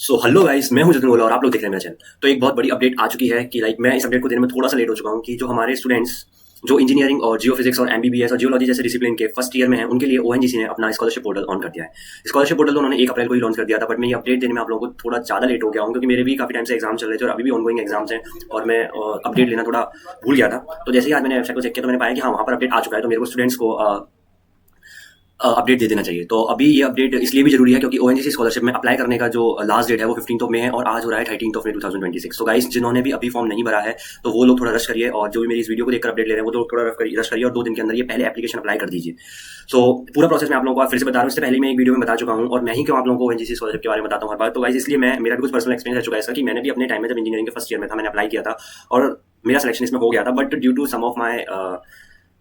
So hello guys, मैं हूं जतिन गोला और आप लोग देख रहे हैं मेरा चैनल। तो एक बहुत बड़ी अपडेट आ चुकी है कि मैं इस अपडेट को देने में थोड़ा सा लेट हो चुका हूं कि जो हमारे स्टूडेंट्स जो इंजीनियरिंग और जियो फिजिक्स और एमबीबीएस और जियोलॉजी जैसे डिसिप्लिन के फर्स्ट ईयर में हैं, उनके लिए ओएनजीसी ने अपना स्कॉलरशिप पोर्टल ऑन कर दिया है। स्कॉलरशिप पोर्टल तो उन्होंने 1 अप्रैल को ही लॉन्च कर दिया था, बट मैं ये अपडेट देने में आप लोगों को थोड़ा ज़्यादा लेट हो गया हूँ क्योंकि मेरे भी काफ़ी टाइम से एग्जाम चल रहे थे और अभी भी ऑनगोइंग एग्जाम्स हैं और मैं अपडेट लेना थोड़ा भूल गया था। तो जैसे ही आज मैंने वेबसाइट को चेक किया तो मैंने पाया कि हाँ, वहाँ पर अपडेट आ चुका है, तो मेरे को स्टूडेंट्स को अपडेट दे देना चाहिए। तो अभी ये अपडेट इसलिए भी जरूरी है क्योंकि ओएनजीसी स्कॉलरशिप में अप्लाई करने का जो लास्ट डेट है वो 15 मई है और आज हो रहा है 13 मई 2026। तो गाइस, जिन्होंने भी अभी फॉर्म नहीं भरा है तो वो लोग थोड़ा रश करिए, और जो भी मेरी इस वीडियो को देखकर अपडेट ले रहे हैं वो लोग थोड़ा रश करिए और 2 दिन के अंदर ये पहले एप्लीकेशन अप्लाई कर दीजिए। सो पूरा प्रोसेस मैं आप लोगों को फिर से बता रहा हूँ। इससे पहले मैं एक वीडियो में बता चुका हूँ और मैं ही क्यों आप लोगों को ओएनजीसी स्कॉलरशिप के बारे में बताता हूँ हर बार। तो गाइस, इसलिए मेरा भी कुछ पर्सनल एक्सपीरियंस रह चुका है इसका कि मैंने भी अपने टाइम में जब इंजीनियरिंग के फर्स्ट ईयर में था मैंने अप्लाई किया था और मेरा सिलेक्शन इसमें हो गया था, but due to some of my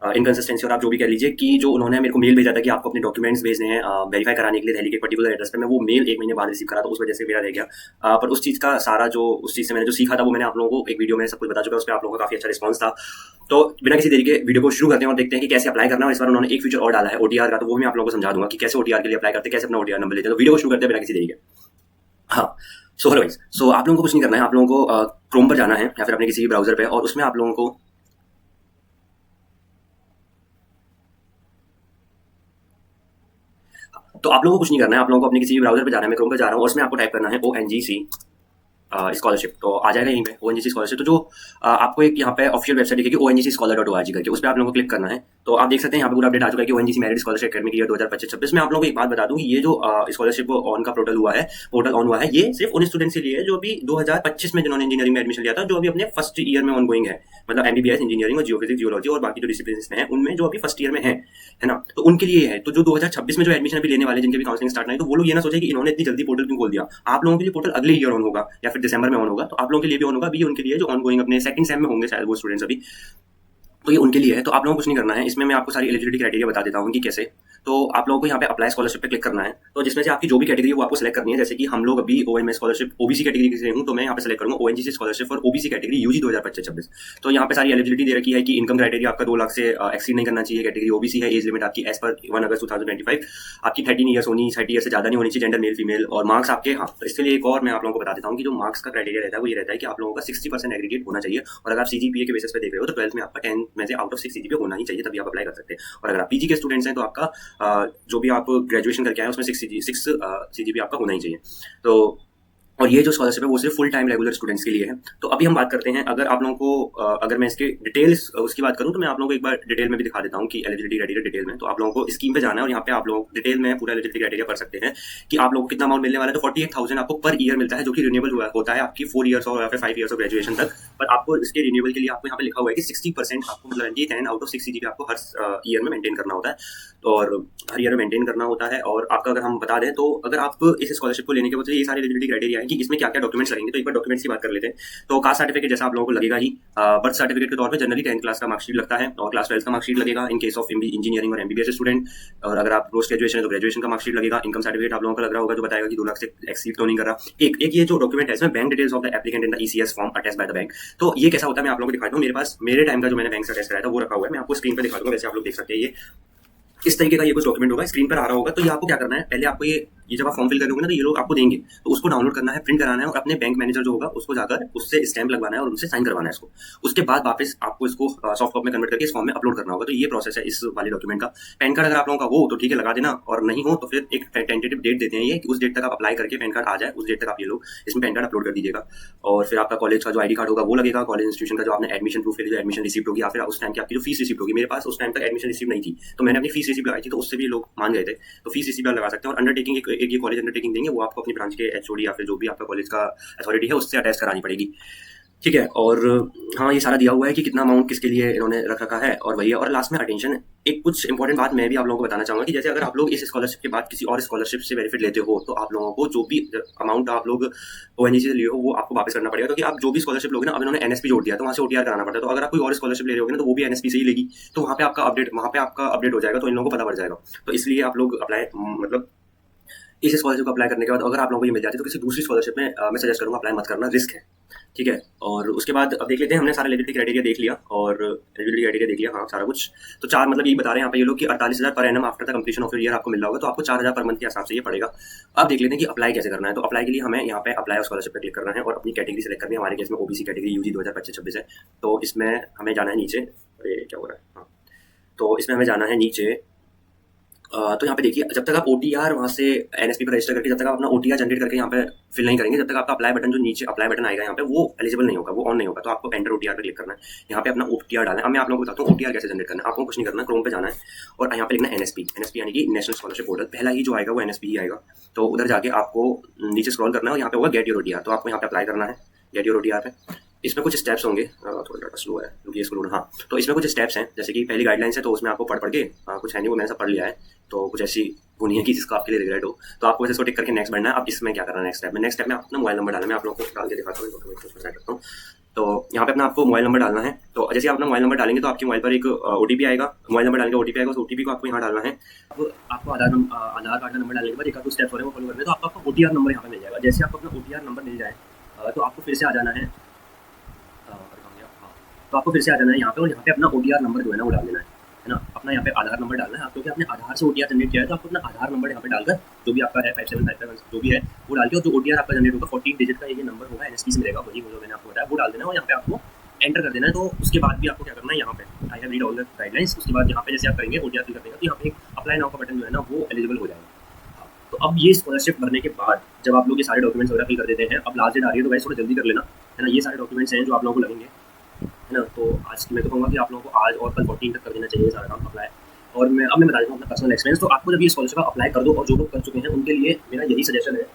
inconsistency और आप जो भी कह लीजिए कि जो उन्होंने मेरे को मेल भेजा था कि आपको अपने डॉक्यूमेंट्स भेजने हैं वेरीफाई कराने के लिए दिल्ली के पर्टिकुलर एड्रेस पे, मैं वो मेल 1 महीने बाद रिसीव करा तो उस वजह से मेरा रह गया। पर उस चीज़ का सारा जो उस चीज़ से मैंने जो सीखा था वो मैंने आप लोगों को एक वीडियो में सब कुछ बता चुका है, उस पर आप लोगों का काफ़ी अच्छा रिस्पॉन्स था। तो बिना किसी देरी के वीडियो को शुरू करते हैं और देखते हैं कि कैसे अप्लाई करना है। और इस बार उन्होंने एक फीचर और डाला है ओटीआर का, तो वो मैं आप लोगों को समझा दूंगा कि कैसे ओटीआर के लिए अप्लाई करते हैं, कैसे अपना ओटीआर नंबर लेते हैं। तो वीडियो को शुरू करते हैं बिना किसी देरी के। हाँ, सो हेलो गाइस, सो आप लोगों को कुछ नहीं करना है, आप लोगों को क्रोम पर जाना है या फिर अपने किसी भी ब्राउजर पे, और उसमें आप लोगों को तो आप लोगों को कुछ नहीं करना है, आप लोगों को अपने किसी भी ब्राउजर पे जाना है। मैं क्रोम पे जा रहा हूँ और उसमें आपको टाइप करना है ओएनजीसी स्कॉलरशिप, तो आ जाएगा यहीं पे ओएनजीसी स्कॉलरशिप। तो जो आपको एक यहाँ पे ऑफिशियल वेबसाइट दिखेगी oncScholar.org करके, उस पर आप लोगों को क्लिक करना है। तो आप देख सकते हैं यहाँ पे पूरा अपडेट आ चुका है कि ONGC merit scholarship academic year 2025-26 में। आप लोगों को एक बात बता दूं कि ये जो स्कॉलरशिप ऑन का पोर्टल ऑन हुआ है, ये सिर्फ उन स्टूडेंट्स के लिए है जो अभी 2025 में जिन्होंने इंजीनियरिंग में एडमिशन लिया था, जो अभी अपने फर्स्ट ईयर में ऑनगोइंग है, मतलब एमबीबीएस इंजीनियरिंग और जियोफिजिक्स जियोलॉजी और बाकी जो डिसिप्लिन हैं उनमें जो अभी फर्स्ट ईयर में है ना, तो उनके लिए है। तो जो 2026 में जो एडमिशन अभी लेने वाले जिनके भी काउंसलिंग स्टार्ट नहीं, तो वो लोग ये ना सोचे कि इन्होंने इतनी जल्दी पोर्टल क्यों खोल दिया। आप लोगों के लिए पोर्टल अगले ईयर ऑन होगा या फिर दिसंबर में ऑन होगा, तो आप लोगों के लिए भी ऑन होगा। अभी उनके लिए जो ऑनगोइंग अपने सेकंड सेम में होंगे शायद वो स्टूडेंट्स अभी, तो ये उनके लिए है। तो आप लोगों को कुछ नहीं करना है, इसमें मैं आपको सारी एलिजिबिलिटी क्राइटेरिया बता देता हूँ कि कैसे। तो आप लोगों को यहाँ पे अप्लाई स्कॉलरशिप पे क्लिक करना है, तो जिसमें से आपकी जो भी कैटेगरी है वो आपको सेलेक्ट करनी है। जैसे कि हम लोग अभी ओएमएस स्कॉलरशिप ओबीसी कैटेगरी से हूँ, तो मैं यहाँ पे सेलेक्ट करूंगा ONGC scholarship for OBC category UG 2025-26। तो यहाँ पे सारी एलिजिबिलिटी दे रखी है कि इनकम क्राइटेरिया आपका 2 लाख से एक्सीड नहीं करना चाहिए, कैटेगरी ओबीसी है, एज लिमिट आपकी एज पर 1 अगस्त 2025 आपकी 13 ईयर्स होनी, 30 ईयर से ज्यादा नहीं होनी चाहिए, जेंडर मेल फीमेल, और मार्क्स आपके। हाँ, तो इसके लिए एक और मैं आप लोगों को बता देता हूँ कि जो मार्क्स का क्राइटेरिया रहता है वो ये रहता है कि आप लोगों का 60% एग्रीगेट होना चाहिए, और अगर आप सीजीपीए के बेसिस पे देख रहे हो तो 12th में आपका 10 में से आउट ऑफ 6 सीजीपीए होना ही चाहिए, तभी आप अप्लाई कर सकते हैं। और अगर आप पीजी के स्टूडेंट्स हैं तो आपका जो भी आप ग्रेजुएशन करके आए उसमें 6 सीजीपी आपका होना ही चाहिए। तो और ये जो स्कॉलरशिप है वो सिर्फ फुल टाइम रेगुलर स्टूडेंट्स के लिए है। तो अभी हम बात करते हैं, अगर आप लोगों को अगर मैं इसके डिटेल्स उसकी बात करूं तो मैं आप लोगों को एक बार डिटेल में भी दिखा देता हूं कि एलिजिबिलिटी क्राइटेरिया डिटेल में। तो आप लोगों को स्कीम पे जाना है और यहाँ पे आप लोग डिटेल में पूरा एलिजिबिलिटी क्राइटेरिया पढ़ सकते हैं कि आप लोगों को कितना अमाउंट मिलने वाला है। तो 48,000 आपको पर ईयर मिलता है, जो कि रिन्यूएबल होता है आपकी 4 ईयर्स और या फिर 5 ईयर्स ऑफ ग्रेजुएशन तक। पर आपको इसके रिन्यूएबल के लिए आपको यहाँ पे लिखा हुआ है कि 60% आपको, मतलब 10 आउट ऑफ 6 सीजीपी आपको हर ईयर में मेंटेन करना होता है, और हर ईयर में मेंटेन करना होता है। और आपका अगर हम बता दें तो अगर आप इस स्कॉलरशिप को लेने के बाद ये सारे एलिजिबिलिटी क्राइटेरिया है कि इसमें क्या क्या डॉक्यूमेंट्स लगेंगे। तो एक बार डॉक्यूमेंट्स की बात कर लेते हैं। तो कास्ट सर्टिफिकेट जैसा आप लोगों को लगेगा ही, बर्थ सर्टिफिकेट के तौर पे जनरली 10th क्लास का मार्कशीट लगता है और क्लास 12th का मार्कशीट लगेगा इन केस ऑफ इंजीनियरिंग और एमबीबीएस स्टूडेंट। और अगर आप पोस्ट ग्रेजुएशन है तो ग्रेजुएशन का मार्कशीट लगेगा। इनकम सर्टिफिकेट आप लोगों का लग रहा होगा जो बताएगा कि 2 लाख से एक्सीड तो नहीं कर रहा। एक ये जो डॉक्यूमेंट है इसमें bank details of the applicant in the ECS form attached by the bank. तो ये कैसा होता है मैं आप लोगों को दिखाता हूँ। मेरे पास मेरे टाइम का जो मैंने बैंक से अटैच कराया था वो रखा हुआ है, मैं आपको स्क्रीन पर दिखा दूंगा। वैसे आप लोग देख सकते हैं ये इस तरीके का ये कुछ डॉक्यूमेंट होगा, स्क्रीन पर आ रहा होगा। तो ये आपको क्या करना है, पहले आपको ये जब आप फॉर्म फिल करोगे ना तो ये लोग आपको देंगे, तो उसको डाउनलोड करना है, प्रिंट कराना है और अपने बैंक मैनेजर जो होगा उसको जाकर उससे स्टैंप लगवाना है और उनसे साइन करवाना है इसको। उसके बाद वापस आपको इसको सॉफ्ट कॉपी में कन्वर्ट करके इस फॉर्म में अपलोड करना होगा। तो ये प्रोसेस है इस वाले डॉक्यूमेंट का। पैन कार्ड अगर आप लोगों का हो तो ठीक है लगा देना, और नहीं हो तो फिर एक टेंटेटिव डेट देते हैं ये कि उस डेट तक आप अप्लाई करके पैन कार्ड आ जाए, उस डेट तक आप ये लोग इसमें पैन कार्ड अपलोड कर दीजिएगा। और फिर आपका कॉलेज का जो आईडी कार्ड होगा वो लगेगा, कॉलेज इंस्टीट्यूशन का जो आपने एडमिशन प्रूफ के लिए जो एडमिशन रिसीप्ट होगी, या फिर उस टाइम की आपकी जो फीस रिसीप्ट होगी। मेरे पास उस टाइम तक एडमिशन रिसीप्ट नहीं थी तो मैंने अपनी फीस रिसीप्ट लगाई थी, तो उससे भी लोग मान गए थे, तो फीस रिसीप्ट आप लगा सकते हैं। और अंडरटेकिंग एक ये कॉलेज अंडरटेकिंग देंगे, वो आपको अपनी ब्रांच के एचओडी या फिर जो भी आपका कॉलेज का अथॉरिटी है उससे अटैच करानी पड़ेगी, ठीक है। और हाँ, ये सारा दिया हुआ है कि कितना अमाउंट किसके लिए इन्होंने रख रखा है, और वही है। और लास्ट में अटेंशन, एक कुछ इंपॉर्टेंट बात मैं भी आप लोगों को बताना चाहूंगा कि जैसे अगर आप लोग इस स्कॉलरशिप के बाद किसी और स्कॉलरशिप से बेनिफिट लेते हो तो आप लोगों को जो भी अमाउंट आप लोग ओएनजीसी से लिए हो वो आपको वापस करना पड़ेगा, क्योंकि आप जो भी स्कॉलरशिप लोगे ना, अब इन्होंने एनएसपी जोड़ दिया तो वहाँ से ओटीआर कराना पड़ता है। तो अगर आप कोई और स्कॉलरशिप ले रहे होगे ना तो वो भी एनएसपी से ही लेगी, तो वहाँ पे आपका अपडेट हो जाएगा, तो इन लोगों को पता पड़ जाएगा। तो इसलिए आप लोग अप्लाई, मतलब इस स्कॉलरशिप को अप्लाई करने के बाद अगर आप लोगों को ये मिल जाती है तो किसी दूसरी स्कॉलरशिप में मैं सजेस्ट करूंगा अप्लाई मत करना, रिस्क है। ठीक है। और उसके बाद अब देख लेते हैं, हमने सारा एलिजिबिलिटी क्राइटेरिया देख लिया और एलिजिबिलिटी क्राइटेरिया देख लिया, हाँ सारा कुछ। तो 4 मतलब यही बता रहे हैं यहाँ पे ये लोग कि 48,000 per annum after the completion of year आपको मिल रहा होगा, तो आपको 4,000 पर मंथ के हिसाब से ये पड़ेगा। अब देख लेते हैं कि अप्लाई कैसे करना है। तो अप्लाई के लिए हमें यहाँ पे अप्लाई स्कॉलरशिप पे क्लिक करना है और अपनी कैटेगरी सेलेक्ट करनी है। हमारे केस में ओबीसी कैटेगरी यूजी 2025-26 है, तो इसमें हमें जाना है नीचे। अरे क्या हो रहा है, हाँ, तो इसमें हमें जाना है नीचे। तो यहाँ पे देखिए, जब तक आप ओटीआर वहाँ से एनएसपी पर रजिस्टर करके जब तक आप अपना ओटीआर जनरेट करके यहाँ पे फिल नहीं करेंगे, जब तक आपका अप्लाई बटन जो नीचे अप्लाई बटन आएगा यहाँ पे वो एलिजिबल नहीं होगा, वो ऑन नहीं होगा। तो आपको एंटर ओटीआर पे क्लिक करना है, यहाँ पे अपना ओटीआर डालना है। अब मैं आप लोगों को बताता हूँ ओटीआर कैसे जनरेट करना है। आपको कुछ नहीं करना, क्रोम पे जाना है और यहाँ पे लिखना है एनएसपी। एनएसपी यानी कि नेशनल स्कॉलरशिप पोर्टल, पहला ही जो आएगा वो एनएसपी ही आएगा। तो उधर जाके आपको नीचे स्क्रॉल करना है और यहाँ पे होगा गेट योर ओटीआर, तो आपको यहाँ पे अप्लाई करना है गेट योर ओटीआर पे। इसमें कुछ स्टेप्स होंगे, थोड़ा डाटा स्लो है क्योंकि इसको हाँ। तो इसमें कुछ स्टेप्स हैं, जैसे कि पहली गाइडलाइंस है, तो उसमें आपको पढ़ के कुछ है नहीं, वो मैंने सब पढ़ लिया है। तो कुछ ऐसी वो नहीं है कि जिसको आपके लिए रिग्रेट हो, तो आपको इसको टिक करके नेक्स्ट बढ़ना है। अब इसमें क्या करना है, नेक्स्ट स्टेप में अपना मोबाइल नंबर डालना है। मैं आप लोगों को डाल के दिखाता हूँ। तो यहाँ पे अपना आपको मोबाइल नंबर डालना है। तो जैसे आप अपना मोबाइल नंबर डालेंगे तो आपके मोबाइल पर एक ओटीपी आएगा, मोबाइल नंबर डालेंगे ओटीपी आएगा, उस ओटीपी को आपको यहाँ डालना है। अब आपको आधार कार्ड का नंबर डालने के बाद एक कुछ स्टेप्स हो रहे हैं वो फॉलो करना है। तो आपका ओटीआर नंबर यहाँ पे मिल जाएगा। जैसे आपको अपना ओटीआर नंबर मिल जाए तो आपको फिर से आ जाना है, तो आपको फिर से आ जाना है यहाँ पे और यहाँ पे अपना ओटीआर नंबर जो है ना वो डाल देना है ना। अपना यहाँ पे आधार नंबर डालना है। आप क्योंकि आपने आधार से ओटीआर जनरेट किया है तो आपको अपना आधार नंबर यहाँ पे डालकर जो भी आपका है 5755 जो भी है वो डाल के, और जो ओटीआर आपका जनरेट होगा 14 डिजिट का ये नंबर होगा एनएसपी से मिलेगा, वही जो मैंने आपको बताया वो डाल देना है और यहाँ पे आपको एंटर कर देना है। तो उसके बाद भी आपको क्या करना है, यहाँ पे I have read all the guidelines. उसके बाद यहाँ पे जैसे आप करेंगे ओटीआर फिल कर देगा तो यहाँ पे एक अप्लाई नाउ का बटन जो है ना वो एलिजिबल हो जाएगा। तो अब ये स्कॉलरशिप भरने के बाद जब आप लोग ये सारे डॉक्यूमेंट्स वगैरह फिल कर देते हैं, अब लास्ट डेट आ रही है तो गाइस थोड़ा जल्दी कर लेना है ना। ये सारे डॉक्यूमेंट्स हैं जो आप लोगों को लगेंगे है ना। तो आज मैं तो कहूँगा कि आप लोगों को आज और कल 14 तक कर देना चाहिए सारा काम अप्लाई। और मैं बता देता हूँ अपना पर्सनल एक्सपीरियंस। तो आपको जब ये स्कॉलरशिप अप्लाई कर दो, और जो लोग कर चुके हैं उनके लिए मेरा यही सजेशन है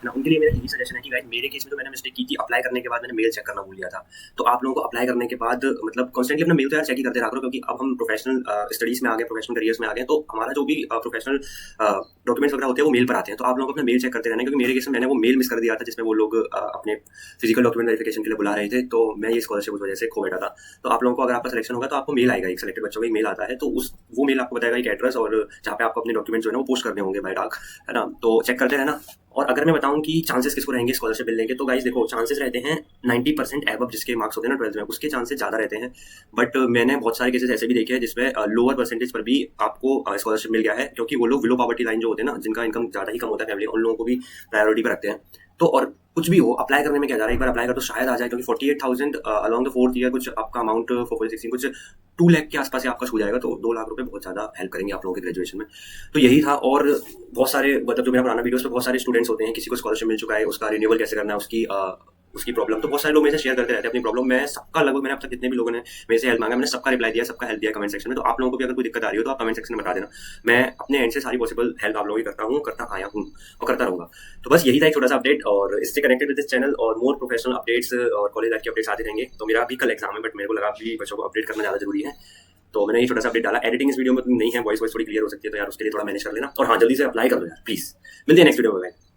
ना, उनके लिए मेरा यही सजेशन है कि गाइस मेरे केस में तो मैंने मिस्टेक की थी, अप्लाई करने के बाद मैंने मेल चेक करना भूल गया था। तो आप लोगों को अप्लाई करने के बाद मतलब कॉन्स्टेंटली अपना मेल तो यार चेक ही करते रहा करो, क्योंकि अब हम प्रोफेशनल स्टडीज में आ गए, प्रोफेशनल करियर्स में आ गए, तो हमारा जो भी प्रोफेशनल डॉक्यूमेंट्स वगैरह होते हैं वो मेल पर आते हैं। तो आप लोगों को अपना मेल चेक करते रहना, क्योंकि मेरे केस में मैंने वो मेल मिस कर दिया था जिसमें वो लोग अपने फिजिकल डॉक्यूमेंट वेरिफिकेशन के लिए बुला रहे थे, तो मैं ये स्कॉलरशिप उस वजह से खो बैठा था। तो आप लोगों को अगर आपका सिलेक्शन होगा तो आपको मेल आएगा, एक सिलेक्टेड बच्चों का एक मेल आता है, तो वो मेल आपको बताएगा एक एड्रेस और जहाँ पे आपको अपने डॉक्यूमेंट जो है ना वो पोस्ट करने होंगे बाय डाक, है ना। तो चेक करते रहना। और अगर मैं बताऊं कि चांसेस किसको रहेंगे स्कॉलरशिप मिलने के, तो गाइस देखो चांसेस रहते हैं 90% एबव जिसके मार्क्स होते हैं ना 12th में, उसके चांसेस ज़्यादा रहते हैं। बट मैंने बहुत सारे केसेस ऐसे भी देखे हैं जिसमें लोअर परसेंटेज पर भी आपको स्कॉलरशिप मिल गया है, क्योंकि वो लोग बिलो पॉवर्टी लाइन जो होते हैं ना, जिनका इनकम ज़्यादा ही कम होता है फैमिली, उन लोगों को भी प्रायोरिटी पर रखते हैं। तो और कुछ भी हो, अप्लाई करने में क्या जा रहा है, एक बार अप्लाई कर तो शायद आ जाए, क्योंकि 48,000 अलॉन्ग द 4th ईयर कुछ आपका अमाउंट 4.16 कुछ 2 लाख के आसपास आपका छू जाएगा। तो 2 लाख रुपए बहुत ज़्यादा हेल्प करेंगे आप लोगों के ग्रेजुएशन में। तो यही था। और बहुत सारे मतलब जो मेरा पुराना वीडियोस पे बहुत सारे स्टूडेंट्स होते हैं, किसी को स्कॉलरशिप मिल चुका है, उसका रिन्यूअल कैसे करना है, उसकी प्रॉब्लम, तो बहुत सारे लोग मेरे से शेयर करते रहते हैं अपनी प्रॉब्लम। मैं सबका लगभग मैंने अब तक जितने भी लोगों ने मेरे से हेल्प मांगा मैंने सबका रिप्लाई दिया, सबका हेल्प दिया कमेंट सेक्शन में। तो आप लोगों को भी अगर कोई दिक्कत आ रही हो तो आप कमेंट सेक्शन में बता देना। मैं अपने एंड से सारी पॉसिबल हेल्प आप लोगों की करता हूँ, करता आया हूँ और करता रहूँगा। तो बस यही था एक छोटा सा अपडेट, और इससे कनेक्टेड विद दिस चैनल और मोर प्रोफेशनल अपडेट्स और कॉलेज लाइफ के अपडेट्स आते रहेंगे। तो मेरा भी कल एग्जाम है, बट मेरे को लगा भी बच्चों को अपडेट करना ज़्यादा जरूरी है, तो मैंने ये छोटा सा अपडेट डाला। एडिटिंग इस वीडियो में नहीं है, वॉइस थोड़ी क्लियर हो सकती है, तो यार उसके लिए थोड़ा मैनेज कर लेना। और हाँ, जल्दी से अप्लाई कर दो यार प्लीज। मिलते हैं नेक्स्ट वीडियो में।